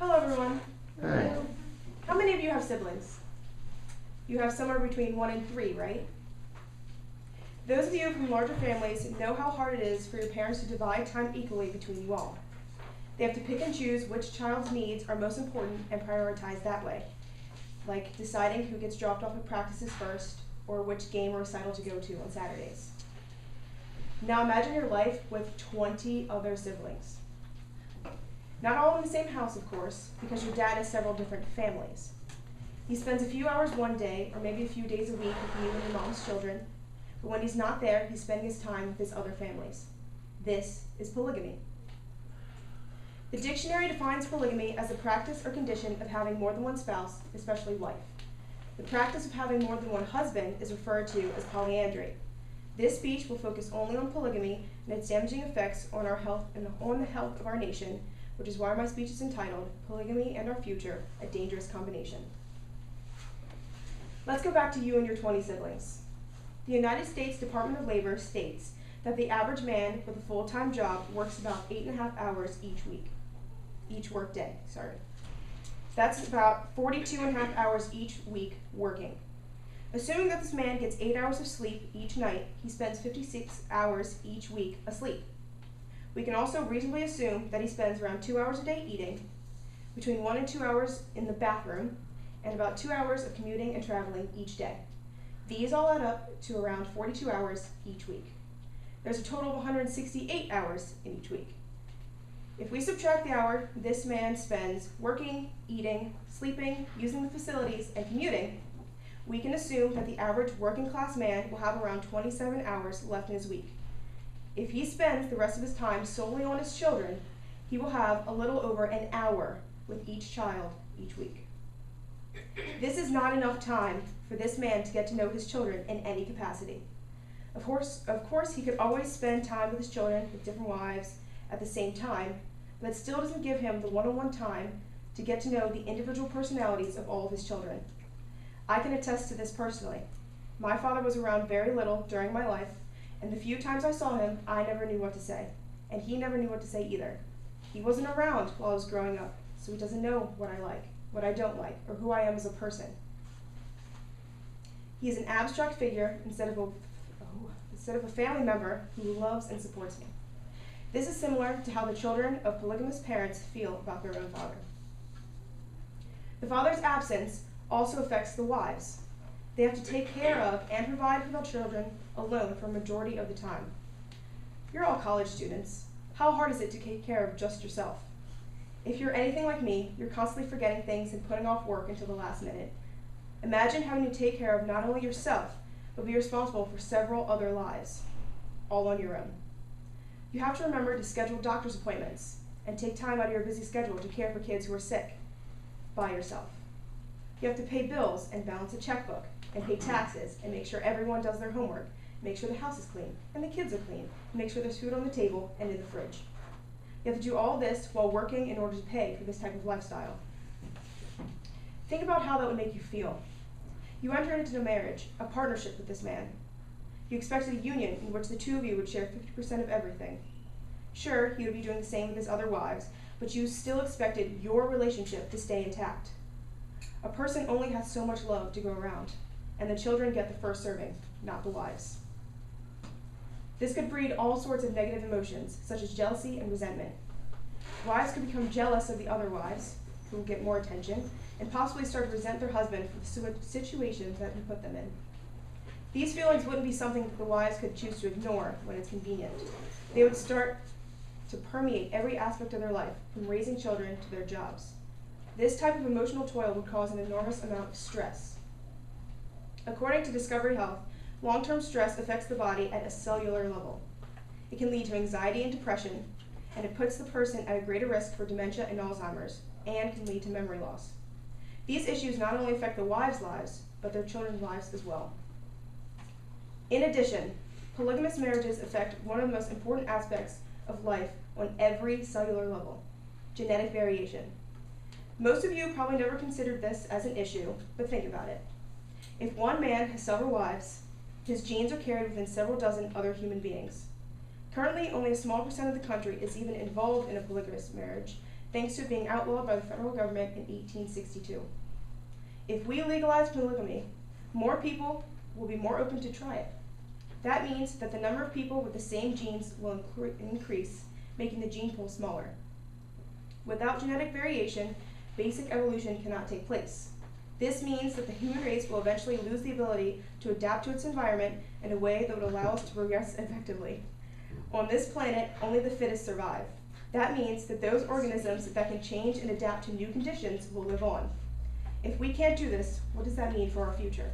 Hello, everyone. Hi. How many of you have siblings? You have somewhere between 1 and 3, right? Those of you from larger families know how hard it is for your parents to divide time equally between you all. They have to pick and choose which child's needs are most important and prioritize that way, like deciding who gets dropped off at practices first or which game or recital to go to on Saturdays. Now imagine your life with 20 other siblings. Not all in the same house, of course, because your dad has several different families. He spends a few hours one day, or maybe a few days a week with you and your mom's children, but when he's not there, he's spending his time with his other families. This is polygamy. The dictionary defines polygamy as the practice or condition of having more than one spouse, especially wife. The practice of having more than one husband is referred to as polyandry. This speech will focus only on polygamy and its damaging effects on our health and on the health of our nation, which is why my speech is entitled, Polygamy and Our Future, a Dangerous Combination. Let's go back to you and your 20 siblings. The United States Department of Labor states that the average man with a full-time job works about 8.5 hours each work day. That's about 42.5 hours each week working. Assuming that this man gets 8 hours of sleep each night, he spends 56 hours each week asleep. We can also reasonably assume that he spends around 2 hours a day eating, between 1 and 2 hours in the bathroom, and about 2 hours of commuting and traveling each day. These all add up to around 42 hours each week. There's a total of 168 hours in each week. If we subtract the hour this man spends working, eating, sleeping, using the facilities, and commuting, we can assume that the average working class man will have around 27 hours left in his week. If he spends the rest of his time solely on his children, he will have a little over an hour with each child each week. This is not enough time for this man to get to know his children in any capacity. Of course, he could always spend time with his children with different wives at the same time, but it still doesn't give him the one-on-one time to get to know the individual personalities of all of his children. I can attest to this personally. My father was around very little during my life, and the few times I saw him, I never knew what to say, and he never knew what to say either. He wasn't around while I was growing up, so he doesn't know what I like, what I don't like, or who I am as a person. He is an abstract figure instead of a family member who loves and supports me. This is similar to how the children of polygamous parents feel about their own father. The father's absence also affects the wives. They have to take care of and provide for their children alone for a majority of the time. You're all college students. How hard is it to take care of just yourself? If you're anything like me, you're constantly forgetting things and putting off work until the last minute. Imagine having to take care of not only yourself, but be responsible for several other lives, all on your own. You have to remember to schedule doctor's appointments and take time out of your busy schedule to care for kids who are sick by yourself. You have to pay bills and balance a checkbook and pay taxes and make sure everyone does their homework, make sure the house is clean and the kids are clean, and make sure there's food on the table and in the fridge. You have to do all this while working in order to pay for this type of lifestyle. Think about how that would make you feel. You entered into a marriage, a partnership with this man. You expected a union in which the two of you would share 50% of everything. Sure, he would be doing the same with his other wives, but you still expected your relationship to stay intact. A person only has so much love to go around, and the children get the first serving, not the wives. This could breed all sorts of negative emotions, such as jealousy and resentment. Wives could become jealous of the other wives, who will get more attention, and possibly start to resent their husband for the situations that he put them in. These feelings wouldn't be something that the wives could choose to ignore when it's convenient. They would start to permeate every aspect of their life, from raising children to their jobs. This type of emotional toil would cause an enormous amount of stress. According to Discovery Health, long-term stress affects the body at a cellular level. It can lead to anxiety and depression, and it puts the person at a greater risk for dementia and Alzheimer's, and can lead to memory loss. These issues not only affect the wives' lives, but their children's lives as well. In addition, polygamous marriages affect one of the most important aspects of life on every cellular level: genetic variation. Most of you probably never considered this as an issue, but think about it. If one man has several wives, his genes are carried within several dozen other human beings. Currently, only a small percent of the country is even involved in a polygamous marriage, thanks to it being outlawed by the federal government in 1862. If we legalize polygamy, more people will be more open to try it. That means that the number of people with the same genes will increase, making the gene pool smaller. Without genetic variation, basic evolution cannot take place. This means that the human race will eventually lose the ability to adapt to its environment in a way that would allow us to progress effectively. On this planet, only the fittest survive. That means that those organisms that can change and adapt to new conditions will live on. If we can't do this, what does that mean for our future?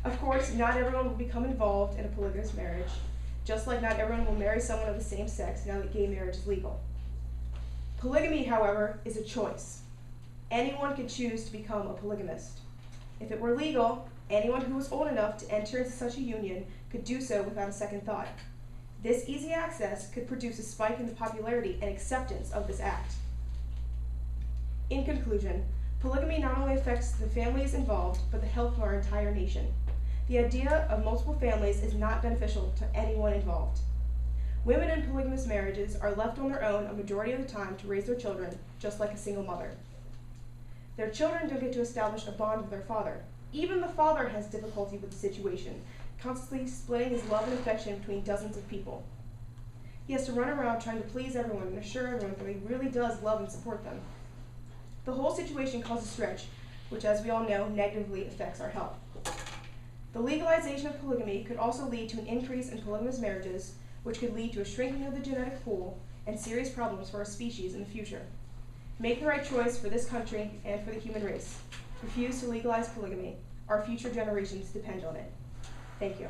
Of course, not everyone will become involved in a polygamous marriage, just like not everyone will marry someone of the same sex now that gay marriage is legal. Polygamy, however, is a choice. Anyone could choose to become a polygamist. If it were legal, anyone who was old enough to enter into such a union could do so without a second thought. This easy access could produce a spike in the popularity and acceptance of this act. In conclusion, polygamy not only affects the families involved, but the health of our entire nation. The idea of multiple families is not beneficial to anyone involved. Women in polygamous marriages are left on their own a majority of the time to raise their children, just like a single mother. Their children don't get to establish a bond with their father. Even the father has difficulty with the situation, constantly splitting his love and affection between dozens of people. He has to run around trying to please everyone and assure everyone that he really does love and support them. The whole situation causes stretch, which, as we all know, negatively affects our health. The legalization of polygamy could also lead to an increase in polygamous marriages, which could lead to a shrinking of the genetic pool and serious problems for our species in the future. Make the right choice for this country and for the human race. Refuse to legalize polygamy. Our future generations depend on it. Thank you.